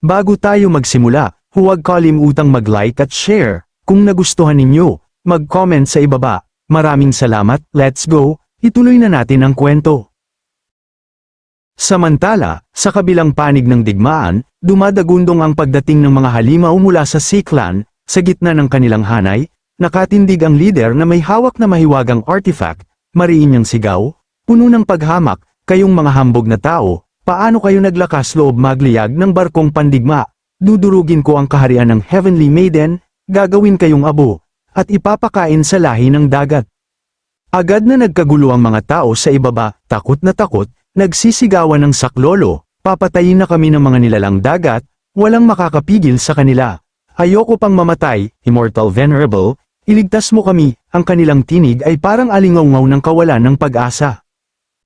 Bago tayo magsimula, huwag kalimutang mag-like at share. Kung nagustuhan ninyo, mag-comment sa ibaba. Maraming salamat, let's go, ituloy na natin ang kwento. Samantala, sa kabilang panig ng digmaan, dumadagundong ang pagdating ng mga halimaw mula sa Siklan. Sa gitna ng kanilang hanay, nakatindig ang leader na may hawak na mahiwagang artifact, mariin niyang sigaw, puno ng paghamak, kayong mga hambog na tao, paano kayo naglakas loob magliyag ng barkong pandigma? Dudurugin ko ang kaharian ng Heavenly Maiden, gagawin kayong abo, at ipapakain sa lahi ng dagat. Agad na nagkagulo ang mga tao sa ibaba, takot na takot, nagsisigawan ng saklolo, papatayin na kami ng mga nilalang dagat, walang makakapigil sa kanila. Ayoko pang mamatay, Immortal Venerable, iligtas mo kami, ang kanilang tinig ay parang alingawngaw ng kawalan ng pag-asa.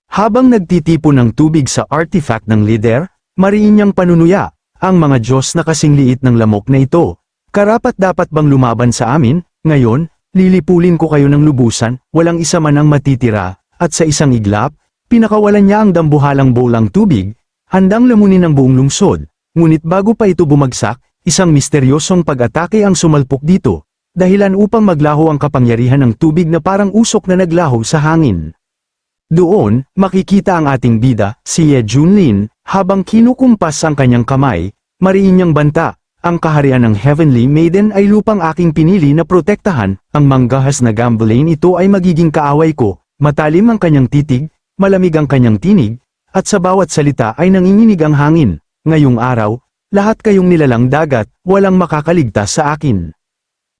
Habang nagtitipon ng tubig sa artifact ng leader, mariin niyang panunuya, ang mga Diyos na kasing liit ng lamok na ito. Karapat-dapat bang lumaban sa amin? Ngayon, lilipulin ko kayo ng lubusan, walang isa man ang matitira, at sa isang iglap, pinakawalan niya ang dambuhalang bowlang tubig, handang lamunin ang buong lungsod. Ngunit bago pa ito bumagsak, isang misteryosong pag-atake ang sumalpok dito, dahilan upang maglaho ang kapangyarihan ng tubig na parang usok na naglaho sa hangin. Doon, makikita ang ating bida, si Ye Junlin, habang kinukumpas ang kanyang kamay, mariin niyang banta, ang kaharian ng Heavenly Maiden ay lupang aking pinili na protektahan, ang manggahas na Gamblane ito ay magiging kaaway ko, matalim ang kanyang titig, malamig ang kanyang tinig, at sa bawat salita ay nanginginig ang hangin. Ngayong araw, lahat kayong nilalang dagat, walang makakaligtas sa akin.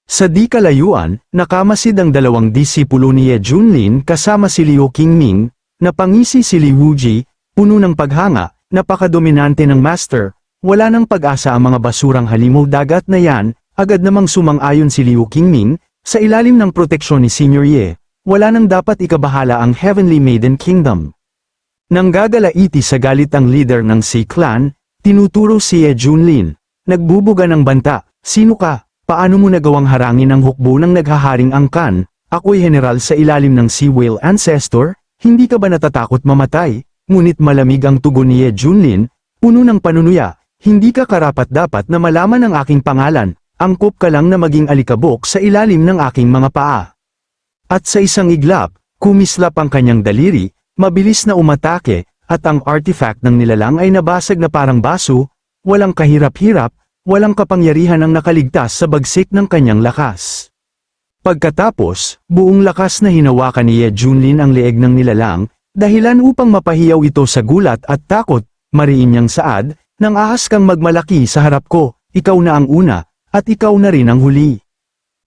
Sa di kalayuan, nakamasid ang dalawang disipulo ni Ye Junlin kasama si Liu Qingming, napangisi si Li Wuji, puno ng paghanga, napakadominante ng master, wala nang pag-asa ang mga basurang halimaw dagat na yan, agad namang sumang-ayon si Liu Qingming, sa ilalim ng proteksyon ni Senior Ye, wala nang dapat ikabahala ang Heavenly Maiden Kingdom. Nang gagalaiti sa galit ang leader ng Sea Clan, tinuturo si Ye Junlin, nagbubuga ng banta, sino ka? Paano mo nagawang harangin ang hukbo ng naghaharing angkan? Ako'y general sa ilalim ng Sea Whale Ancestor, hindi ka ba natatakot mamatay? Ngunit malamig ang tugon ni Ye Junlin, puno ng panunuya, hindi ka karapat-dapat na malaman ang aking pangalan, angkop ka lang na maging alikabok sa ilalim ng aking mga paa. At sa isang iglap, kumislap ang kanyang daliri, mabilis na umatake, at ang artifact ng nilalang ay nabasag na parang baso, walang kahirap-hirap, walang kapangyarihan ang nakaligtas sa bagsik ng kanyang lakas. Pagkatapos, buong lakas na hinawakan ni Ye Junlin ang leeg ng nilalang, dahilan upang mapahiyaw ito sa gulat at takot, mariin niyang saad, nang ahas kang magmalaki sa harap ko, ikaw na ang una, at ikaw na rin ang huli.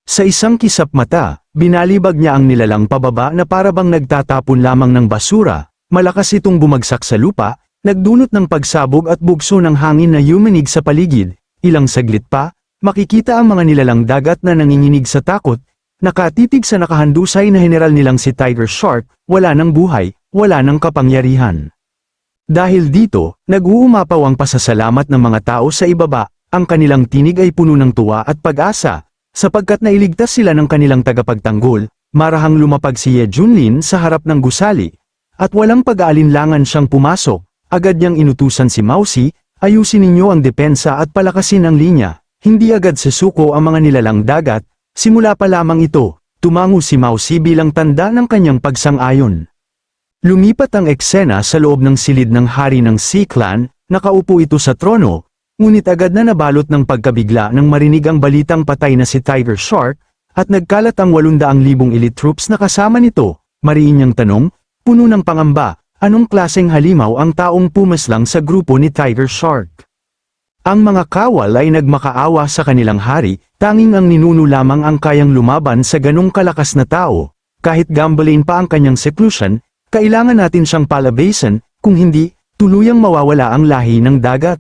Sa isang kisap mata, binalibag niya ang nilalang pababa na parabang nagtatapon lamang ng basura, malakas itong bumagsak sa lupa, nagdulot ng pagsabog at bugso ng hangin na yumanig sa paligid. Ilang saglit pa, makikita ang mga nilalang dagat na nanginginig sa takot, nakatitig sa nakahandusay na general nilang si Tiger Shark, wala ng buhay, wala ng kapangyarihan. Dahil dito, nag-uumapaw ang pasasalamat ng mga tao sa ibaba, ang kanilang tinig ay puno ng tuwa at pag-asa, sapagkat nailigtas sila ng kanilang tagapagtanggol, marahang lumapag si Ye Junlin sa harap ng gusali, at walang pag-aalinlangan siyang pumasok, agad niyang inutusan si Mausi, ayusin ninyo ang depensa at palakasin ang linya, hindi agad sesuko ang mga nilalang dagat, simula pa lamang ito, tumango si Mausi bilang tanda ng kanyang pagsang-ayon. Lumipat ang eksena sa loob ng silid ng hari ng Sea Clan, nakaupo ito sa trono, ngunit agad na nabalot ng pagkabigla nang marinig ang balitang patay na si Tiger Shark, at nagkalat ang 800,000 elite troops na kasama nito, mariin niyang tanong, puno ng pangamba. Anong klaseng halimaw ang taong pumaslang sa grupo ni Tiger Shark? Ang mga kawal ay nagmakaawa sa kanilang hari, tanging ang ninuno lamang ang kayang lumaban sa ganong kalakas na tao. Kahit Gamblane pa ang kanyang seclusion, kailangan natin siyang palabasin, kung hindi, tuluyang mawawala ang lahi ng dagat.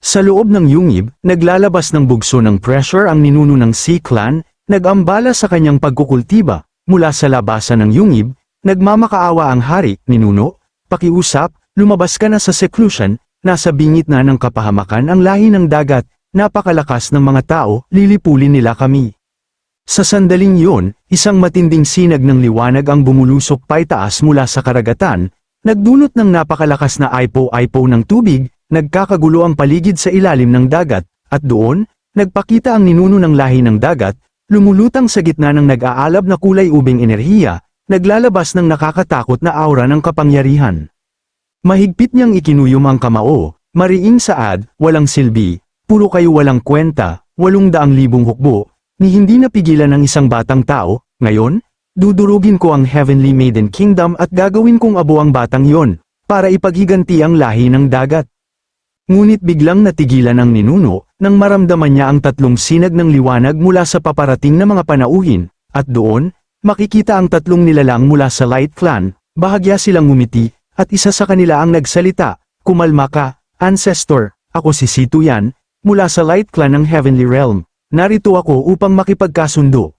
Sa loob ng yungib, naglalabas ng bugso ng pressure ang ninuno ng Sea Clan, nag-ambala sa kanyang pagkukultiba, mula sa labasan ng yungib. Nagmamakaawa ang hari, ninuno, pakiusap, lumabas ka na sa seclusion, nasa bingit na ng kapahamakan ang lahi ng dagat, napakalakas ng mga tao, lilipulin nila kami. Sa sandaling yun, isang matinding sinag ng liwanag ang bumulusok paitaas mula sa karagatan, nagdulot ng napakalakas na aipo-aipo ng tubig, nagkakagulo ang paligid sa ilalim ng dagat, at doon, nagpakita ang ninuno ng lahi ng dagat, lumulutang sa gitna ng nag-aalab na kulay ubing enerhiya, naglalabas ng nakakatakot na aura ng kapangyarihan. Mahigpit niyang ikinuyom ang kamao, mariing saad, walang silbi, puro kayo walang kwenta, 800,000 hukbo, ni hindi napigilan ng isang batang tao. Ngayon, dudurugin ko ang Heavenly Maiden Kingdom at gagawin kong abo ang batang yon, para ipaghiganti ang lahi ng dagat. Ngunit biglang natigilan ang ninuno, nang maramdaman niya ang tatlong sinag ng liwanag mula sa paparating na mga panauhin, at doon, makikita ang tatlong nilalang mula sa Light Clan. Bahagya silang ngumiti, at isa sa kanila ang nagsalita, "Kumalma ka, Ancestor, ako si Situyan, mula sa Light Clan ng Heavenly Realm. Narito ako upang makipagkasundo."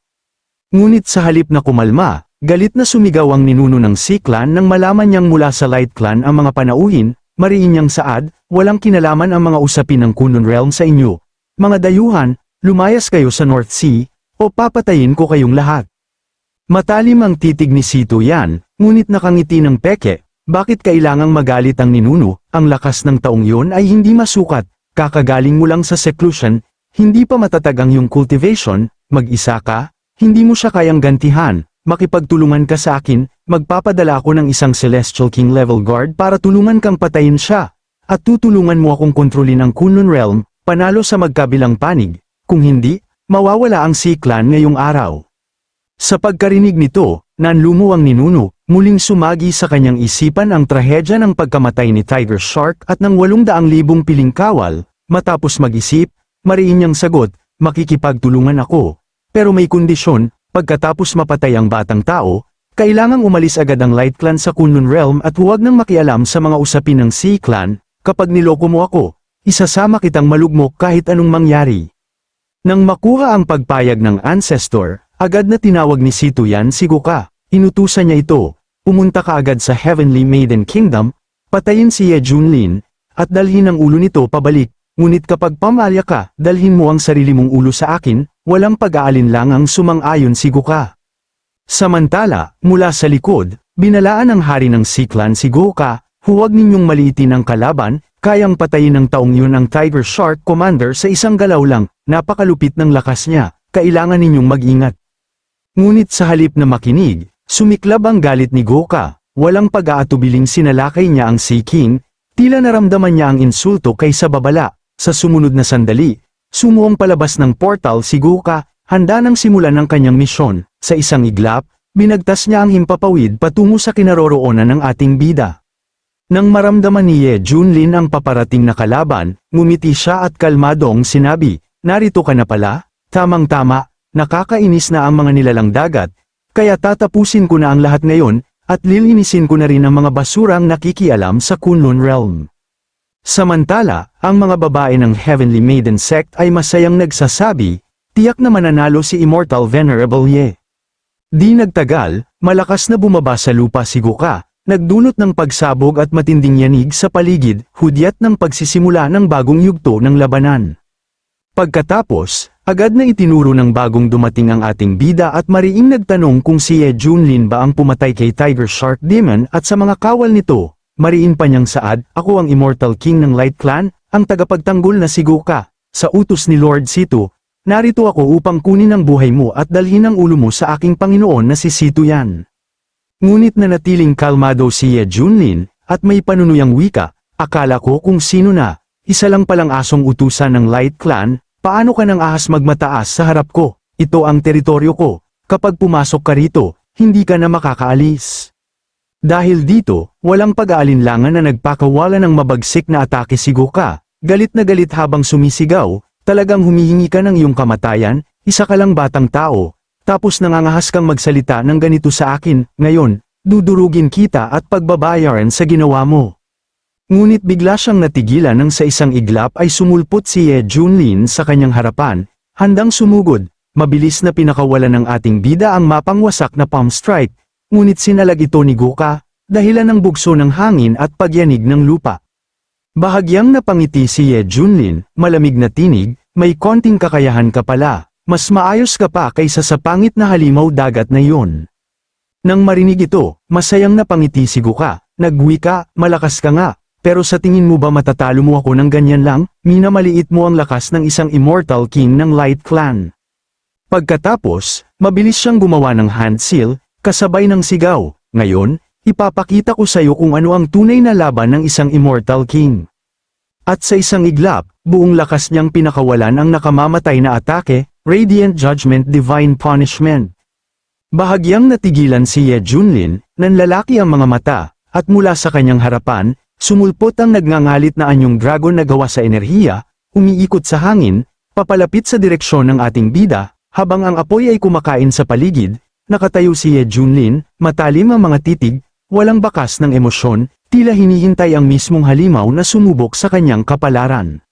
Ngunit sa halip na kumalma, galit na sumigaw ang ninuno ng Sea Clan nang malaman niyang mula sa Light Clan ang mga panauhin, mariin niyang saad, walang kinalaman ang mga usapin ng Kunlun Realm sa inyo. Mga dayuhan, lumayas kayo sa North Sea, o papatayin ko kayong lahat. Matalim ang titig ni Situyan, ngunit nakangiti ng peke. Bakit kailangang magalit ang ninuno? Ang lakas ng taong yun ay hindi masukat, kakagaling mo lang sa seclusion, hindi pa matatag ang iyong cultivation, mag-isa ka, hindi mo siya kayang gantihan, makipagtulungan ka sa akin, magpapadala ako ng isang Celestial King level guard para tulungan kang patayin siya, at tutulungan mo akong kontrolin ang Kunlun Realm, panalo sa magkabilang panig, kung hindi, mawawala ang Sea Clan ngayong araw. Sa pagkarinig nito, nanlumo ang ninuno, muling sumagi sa kanyang isipan ang trahedya ng pagkamatay ni Tiger Shark at ng 800,000 piling kawal. Matapos mag-isip, mariin niyang sagot, makikipagtulungan ako. Pero may kondisyon, pagkatapos mapatay ang batang tao, kailangang umalis agad ang Light Clan sa Kunlun Realm at huwag nang makialam sa mga usapin ng Sea Clan. Kapag niloko mo ako, isasama kitang malugmok kahit anong mangyari. Nang makuha ang pagpayag ng Ancestor, agad na tinawag ni Situyan si Gokah. Inutusan niya ito, pumunta ka agad sa Heavenly Maiden Kingdom, patayin si Ye Junlin, at dalhin ang ulo nito pabalik. Ngunit kapag pamalya ka, dalhin mo ang sarili mong ulo sa akin, walang pag-aalinlangang sumang-ayon si Gokah. Samantala, mula sa likod, binalaan ng hari ng Sea Clan si Gokah, huwag ninyong maliitin ang kalaban, kayang patayin ng taong yun ang Tiger Shark Commander sa isang galaw lang, napakalupit ng lakas niya, kailangan ninyong mag-ingat. Ngunit sa halip na makinig, sumiklab ang galit ni Gokah, walang pag-aatubiling sinalakay niya ang Sea King, tila naramdaman niya ang insulto kaysa babala. Sa sumunod na sandali, sumuong palabas ng portal si Gokah, handa nang simulan ang kanyang misyon. Sa isang iglap, binagtas niya ang himpapawid patungo sa kinaroroonan ng ating bida. Nang maramdaman ni Ye Junlin ang paparating na kalaban, ngumiti siya at kalmadong sinabi, "Narito ka na pala? Tamang-tama, nakakainis na ang mga nilalang dagat, kaya tatapusin ko na ang lahat ngayon, at lilinisin ko na rin ang mga basurang nakikialam sa Kunlun Realm." Samantala, ang mga babae ng Heavenly Maiden Sect ay masayang nagsasabi, tiyak na mananalo si Immortal Venerable Ye. Di nagtagal, malakas na bumaba sa lupa si Gokah, nagdulot ng pagsabog at matinding yanig sa paligid, hudyat ng pagsisimula ng bagong yugto ng labanan. Pagkatapos, agad na itinuro ng bagong dumating ang ating bida at mariing nagtanong kung si Ye Junlin ba ang pumatay kay Tiger Shark Demon at sa mga kawal nito. Mariin pa niyang saad, "Ako ang Immortal King ng Light Clan, ang tagapagtanggol na si Gokah. Sa utos ni Lord Situ, narito ako upang kunin ang buhay mo at dalhin ang ulo mo sa aking Panginoon na si Situyan." Ngunit nanatiling kalmado si Ye Junlin, at may panunuyang wika, "Akala ko kung sino na, isa lang palang asong utusan ng Light Clan, paano ka nang ahas magmataas sa harap ko? Ito ang teritoryo ko, kapag pumasok ka rito, hindi ka na makakaalis." Dahil dito, walang pag-aalinlangan na nagpakawala ng mabagsik na atake si Gokah, galit na galit habang sumisigaw, "Talagang humihingi ka ng iyong kamatayan, isa ka lang batang tao, tapos nangangahas kang magsalita ng ganito sa akin, ngayon, dudurugin kita at pagbabayaran sa ginawa mo." Ngunit bigla siyang natigilan nang sa isang iglap ay sumulpot si Ye Junlin sa kanyang harapan, handang sumugod. Mabilis na pinakawalan ng ating bida ang mapangwasak na palm strike, ngunit sinalag ito ni Gokah, dahilan ng bugso ng hangin at pagyanig ng lupa. Bahagyang napangiti si Ye Junlin, malamig na tinig, "May konting kakayahan ka pala, mas maayos ka pa kaysa sa pangit na halimaw dagat na iyon." Nang marinig ito, masayang napangiti si Gokah, nagwika, "Malakas ka nga, pero sa tingin mo ba matatalo mo ako ng ganyan lang? Minamaliit mo ang lakas ng isang immortal king ng Light Clan. Pagkatapos, mabilis siyang gumawa ng hand seal, kasabay ng sigaw. Ngayon, ipapakita ko sa iyo kung ano ang tunay na laban ng isang immortal king. At sa isang iglap, buong lakas niyang pinakawalan ang nakamamatay na atake, Radiant Judgment Divine Punishment. Bahagyang natigilan si Ye Junlin, nanlalaki ang mga mata, at mula sa kanyang harapan, sumulpot ang nagngangalit na anyong dragon na gawa sa enerhiya, umiikot sa hangin, papalapit sa direksyon ng ating bida, habang ang apoy ay kumakain sa paligid, nakatayo si Ye Junlin, matalim ang mga titig, walang bakas ng emosyon, tila hinihintay ang mismong halimaw na sumubok sa kanyang kapalaran.